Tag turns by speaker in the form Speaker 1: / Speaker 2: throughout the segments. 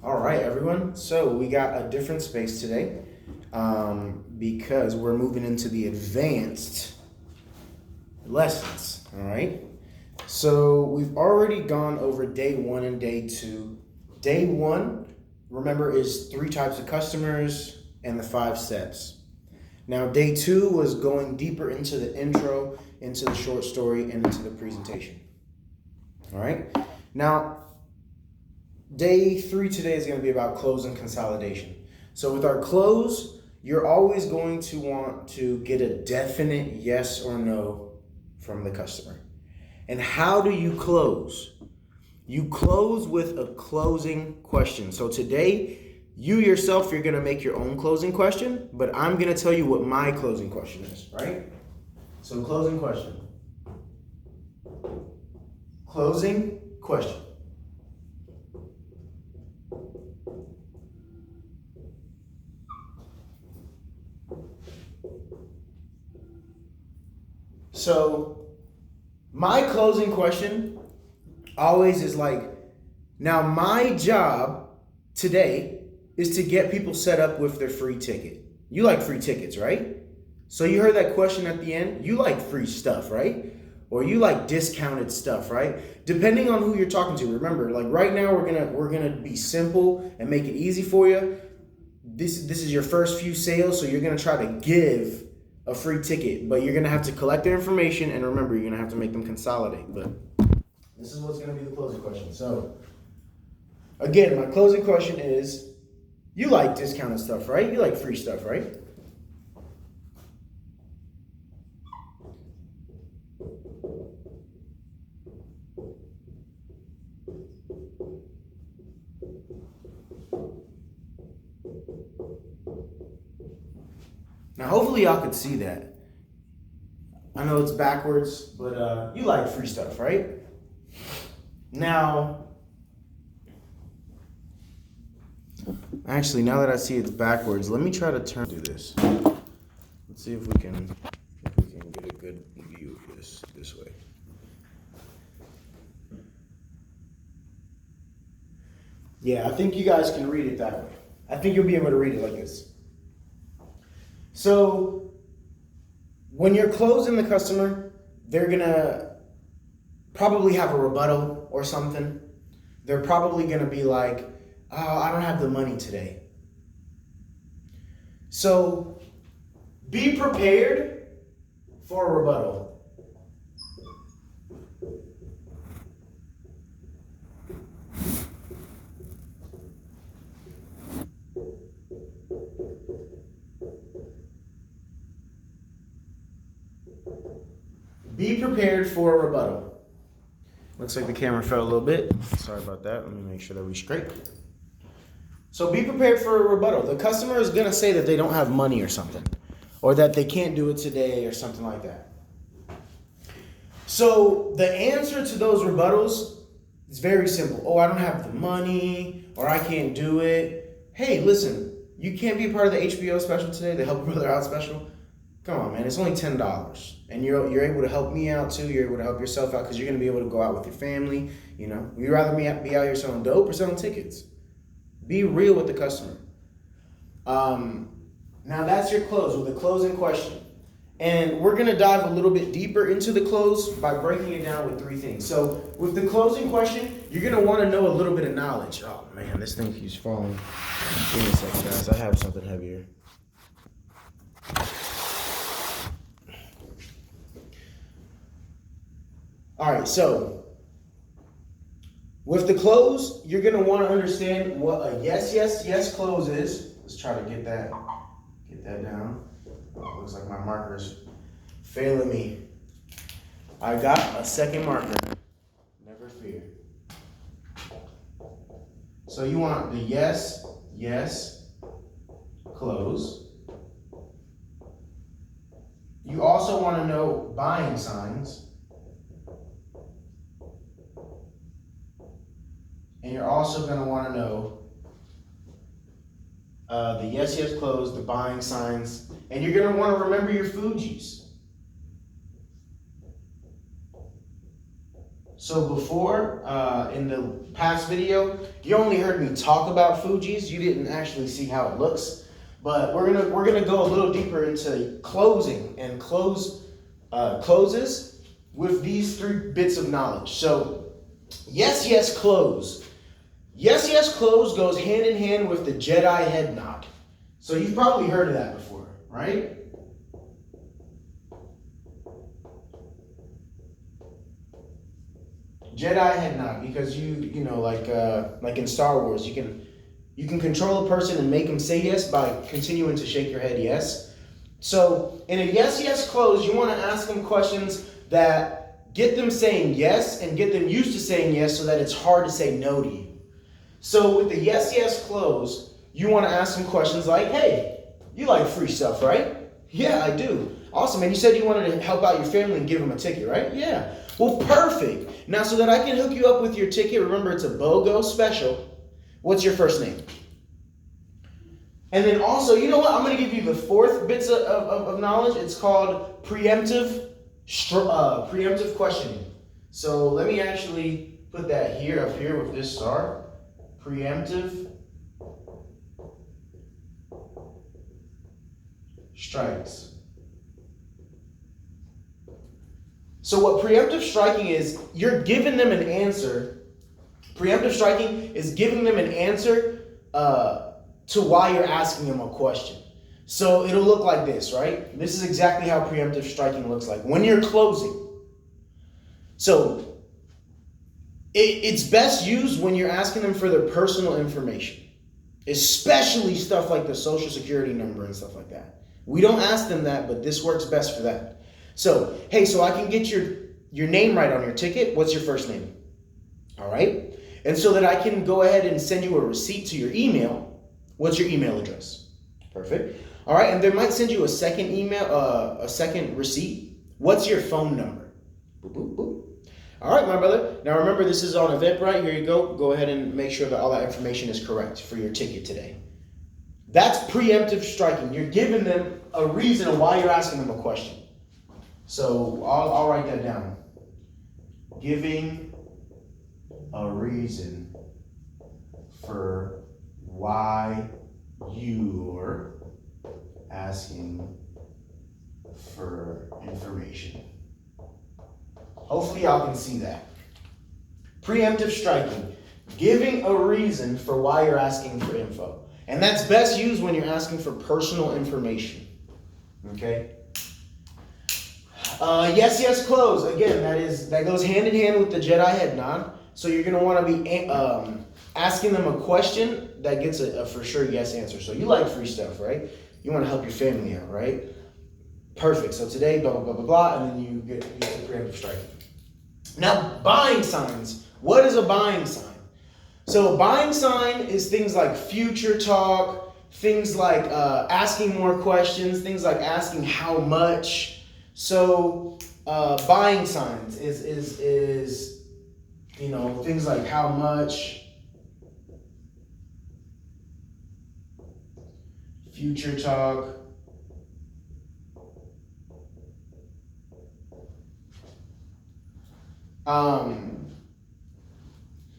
Speaker 1: All right, everyone. So we got a different space today because we're moving into the advanced lessons. All right. So we've already gone over day one and day two. Day one, remember, is three types of customers and the 5 steps. Now, day two was going deeper into the intro, into the short story, and into the presentation. All right. Now, day three today is going to be about close and consolidation. So with our close, you're always going to want to get a definite yes or no from the customer. And how do you close? You close with a closing question. So today, you yourself, you're going to make your own closing question, but I'm going to tell you what my closing question is, right? So closing question. Closing question. So my closing question always is like, now my job today is to get people set up with their free ticket. You like free tickets, right? So you heard that question at the end. You like free stuff, right? Or you like discounted stuff, right? Depending on who you're talking to. Remember, like right now we're gonna be simple and make it easy for you. This is your first few sales, so you're gonna try to give a free ticket, but you're gonna have to collect their information, and remember, you're gonna have to make them consolidate. But this is what's gonna be the closing question. So again, my closing question is, you like discounted stuff, right? You like free stuff, right? Now, hopefully y'all could see that. I know it's backwards, but you like free stuff, right? Now, actually, now that I see it's backwards, let me try to do this. Let's see if we can get a good view of this way. Yeah, I think you guys can read it that way. I think you'll be able to read it like this. So when you're closing the customer, they're gonna probably have a rebuttal or something. They're probably gonna be like, oh, I don't have the money today. So be prepared for a rebuttal. Be prepared for a rebuttal. Looks like the camera fell a little bit. Sorry about that. Let me make sure that we straight. So be prepared for a rebuttal. The customer is going to say that they don't have money or something, or that they can't do it today or something like that. So the answer to those rebuttals is very simple. Oh, I don't have the money, or I can't do it. Hey, listen, you can't be a part of the HBO special today, the Help a Brother Out special. Come on, man, it's only $10. And you're able to help me out too. You're able to help yourself out because you're going to be able to go out with your family. You know, you'd rather be out here selling dope or selling tickets. Be real with the customer. Now that's your close with a closing question. And we're going to dive a little bit deeper into the close by breaking it down with 3 things. So with the closing question, you're going to want to know a little bit of knowledge. Oh, man, this thing keeps falling. Give me a second, guys. I have something heavier. All right, so with the close, you're going to want to understand what a yes, yes, yes close is. Let's try to get that down. Oh, looks like my marker's failing me. I got a second marker. Never fear. So you want the yes, yes, close. You also want to know buying signs. And you're also going to want to know the yes, yes, close, the buying signs, and you're going to want to remember your Fugees. So before, in the past video, you only heard me talk about Fuji's. You didn't actually see how it looks. But we're gonna go a little deeper into closing and closes with these 3 bits of knowledge. So, yes, yes, close. Yes, yes, close goes hand in hand with the Jedi head nod. So you've probably heard of that before, right? Jedi head nod, because you know, like in Star Wars, you can control a person and make them say yes by continuing to shake your head yes. So in a yes yes close, you want to ask them questions that get them saying yes and get them used to saying yes, so that it's hard to say no to you. So with the yes yes close, you want to ask them questions like, hey, you like free stuff, right? Yeah, I do. Awesome, and you said you wanted to help out your family and give them a ticket, right? Yeah. Well, perfect. Now, so that I can hook you up with your ticket, remember it's a BOGO special. What's your first name? And then also, you know what? I'm going to give you the 4th bits of knowledge. It's called preemptive questioning. So let me actually put that here, up here with this star. Preemptive strikes. So what preemptive striking is, you're giving them an answer. Preemptive striking is giving them an answer to why you're asking them a question. So it'll look like this, right? This is exactly how preemptive striking looks like when you're closing. So it's best used when you're asking them for their personal information, especially stuff like the social security number and stuff like that. We don't ask them that, but this works best for that. So, hey, so I can get your name right on your ticket. What's your first name? All right. And so that I can go ahead and send you a receipt to your email. What's your email address? Perfect. All right. And they might send you a second email, a second receipt. What's your phone number? Boop, boop, boop. All right, my brother. Now remember, this is on Eventbrite. Here you go. Go ahead and make sure that all that information is correct for your ticket today. That's preemptive striking. You're giving them a reason of why you're asking them a question. So I'll write that down. Giving a reason for why you're asking for information. Hopefully y'all can see that. Preemptive striking. Giving a reason for why you're asking for info. And that's best used when you're asking for personal information. Okay? Yes, yes, close. Again, that goes hand in hand with the Jedi head nod. So you're going to want to be asking them a question that gets a for sure yes answer. So you like free stuff, right? You want to help your family out, right? Perfect. So today, blah, blah, blah, blah, blah, and then you get the preemptive striking. Now, buying signs. What is a buying sign? So a buying sign is things like future talk, things like asking more questions, things like asking how much. So buying signs is you know, things like how much, future talk,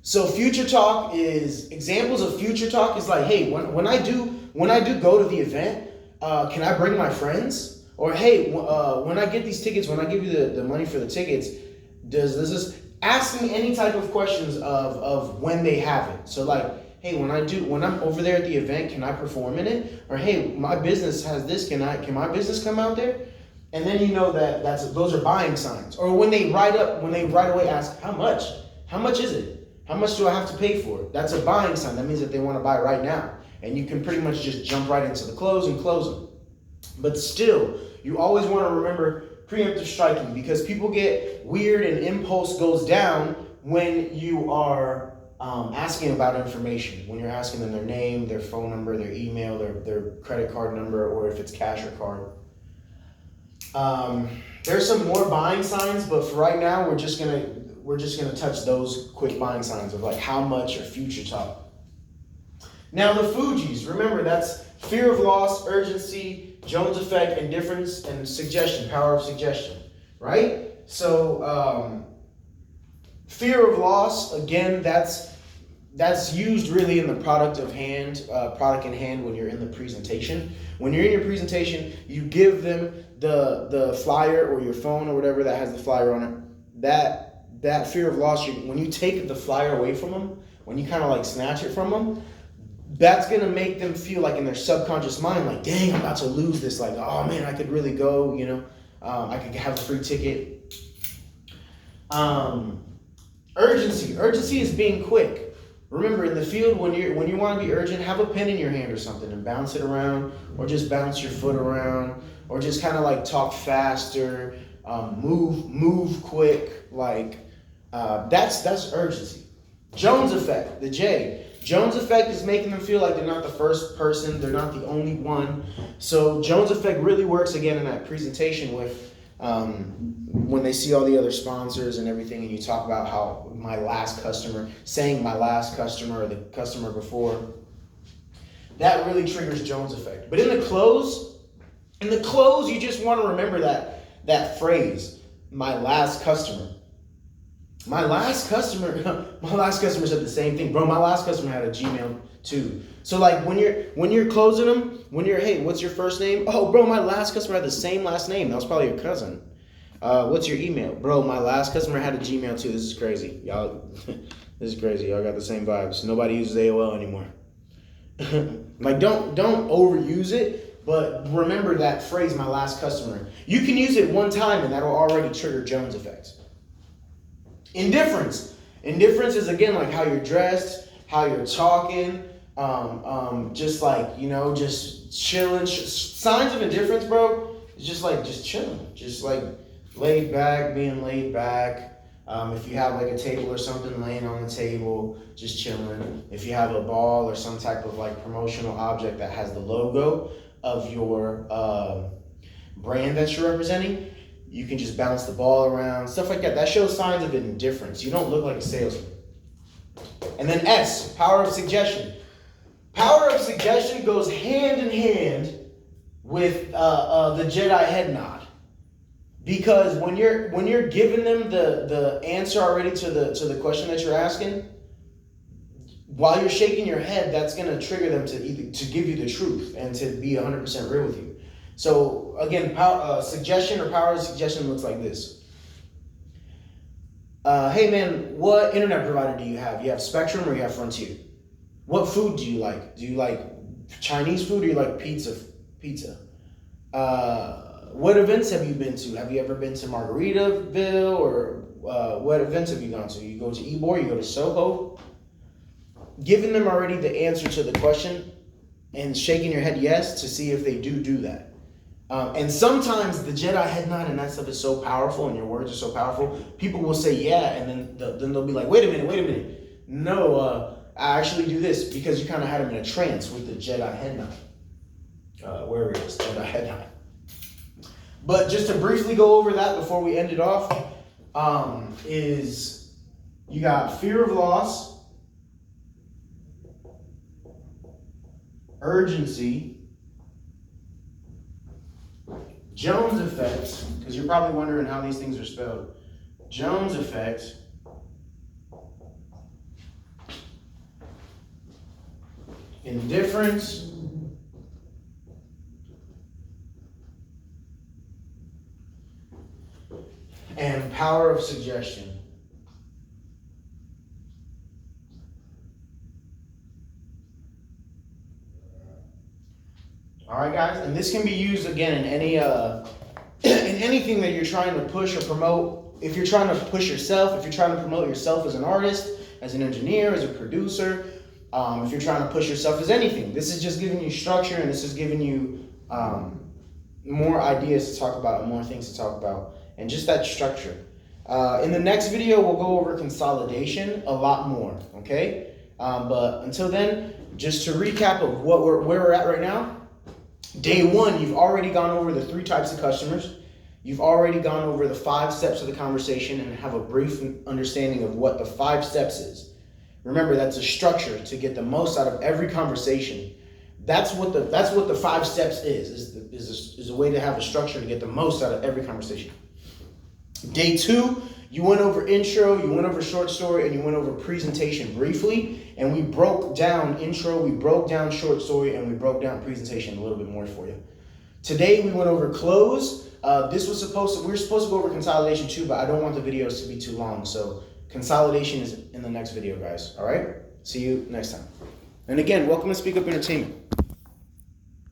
Speaker 1: so future talk is examples of future talk is like, hey, when I do go to the event, can I bring my friends? Or hey, when I get these tickets, when I give you the money for the tickets, does this ask me any type of questions of when they have it? So like, hey, when I'm over there at the event, can I perform in it? Or hey, my business has this, can my business come out there? And then you know those are buying signs. Or when they right away ask, how much? How much is it? How much do I have to pay for it? That's a buying sign. That means that they want to buy right now. And you can pretty much just jump right into the close and close them. But still, you always want to remember preemptive striking, because people get weird and impulse goes down when you are asking about information. When you're asking them their name, their phone number, their email, their credit card number, or if it's cash or card. There's some more buying signs, but for right now, we're just gonna touch those quick buying signs of like how much or future talk. Now the Fuji's, remember that's fear of loss, urgency, Jones effect, indifference, and suggestion, power of suggestion, right? So Fear of loss, again, that's used really in the product in hand when you're in the presentation. When you're in your presentation, you give them the flyer or your phone or whatever that has the flyer on it. That fear of loss, when you take the flyer away from them, when you kind of like snatch it from them, that's going to make them feel like in their subconscious mind, like, dang, I'm about to lose this. Like, oh man, I could really go, I could have a free ticket. Urgency. Urgency is being quick. Remember, in the field, when you want to be urgent, have a pen in your hand or something and bounce it around, or just bounce your foot around, or just kind of like talk faster, move quick. Like that's urgency. Jones effect, the J. Jones effect is making them feel like they're not the first person, they're not the only one. So Jones effect really works again in that presentation with when they see all the other sponsors and everything, and you talk about how my last customer, saying my last customer or the customer before, that really triggers Jones effect. But in the close, you just want to remember that phrase, my last customer. My last customer said the same thing. Bro, my last customer had a Gmail too. So like when you're closing them, hey, what's your first name? Oh, bro, my last customer had the same last name. That was probably your cousin. What's your email? Bro, my last customer had a Gmail too. This is crazy. Y'all, this is crazy. Y'all got the same vibes. Nobody uses AOL anymore. Like don't overuse it, but remember that phrase, my last customer. You can use it one time and that'll already trigger Jones effect. Indifference. Indifference is again like how you're dressed, how you're talking, just like, just chilling. Signs of indifference, bro, is just chilling, just like laid back, being laid back. If you have like a table or something laying on the table, just chilling. If you have a ball or some type of like promotional object that has the logo of your brand that you're representing, you can just bounce the ball around, stuff like that. That shows signs of indifference. You don't look like a salesman. And then S, power of suggestion. Power of suggestion goes hand in hand with the Jedi head nod, because when you're giving them the answer already to the question that you're asking, while you're shaking your head, that's going to trigger them to give you the truth and to be 100% real with you. So again, suggestion or power of suggestion looks like this. Hey man, what internet provider do you have? You have Spectrum or you have Frontier? What food do you like? Do you like Chinese food or you like pizza? What events have you been to? Have you ever been to Margaritaville, or what events have you gone to? You go to Ybor, you go to Soho? Giving them already the answer to the question and shaking your head yes to see if they do that. And sometimes the Jedi head nod and that stuff is so powerful and your words are so powerful, people will say yeah, and then they'll be like, wait a minute. No, I actually do this, because you kind of had them in a trance with the Jedi head nod. Where it is, Jedi head nod. But just to briefly go over that before we end it off, is you got fear of loss, urgency, Jones effect, because you're probably wondering how these things are spelled. Jones effect, indifference, and power of suggestion. All right, guys, and this can be used again in any in anything that you're trying to push or promote. If you're trying to push yourself, if you're trying to promote yourself as an artist, as an engineer, as a producer, if you're trying to push yourself as anything, this is just giving you structure, and this is giving you more ideas to talk about, more things to talk about, and just that structure. In the next video, we'll go over consolidation a lot more, okay? But until then, just to recap of where we're at right now. Day one, you've already gone over the 3 types of customers. You've already gone over the 5 steps of the conversation and have a brief understanding of what the 5 steps is. Remember, that's a structure to get the most out of every conversation. That's what the 5 steps is a way to have a structure to get the most out of every conversation. Day 2, You went over intro, you went over short story, and you went over presentation briefly. And we broke down intro, we broke down short story, and we broke down presentation a little bit more for you. Today we went over close. We were supposed to go over consolidation too, but I don't want the videos to be too long. So consolidation is in the next video, guys. All right? See you next time. And again, welcome to Speak Up Entertainment.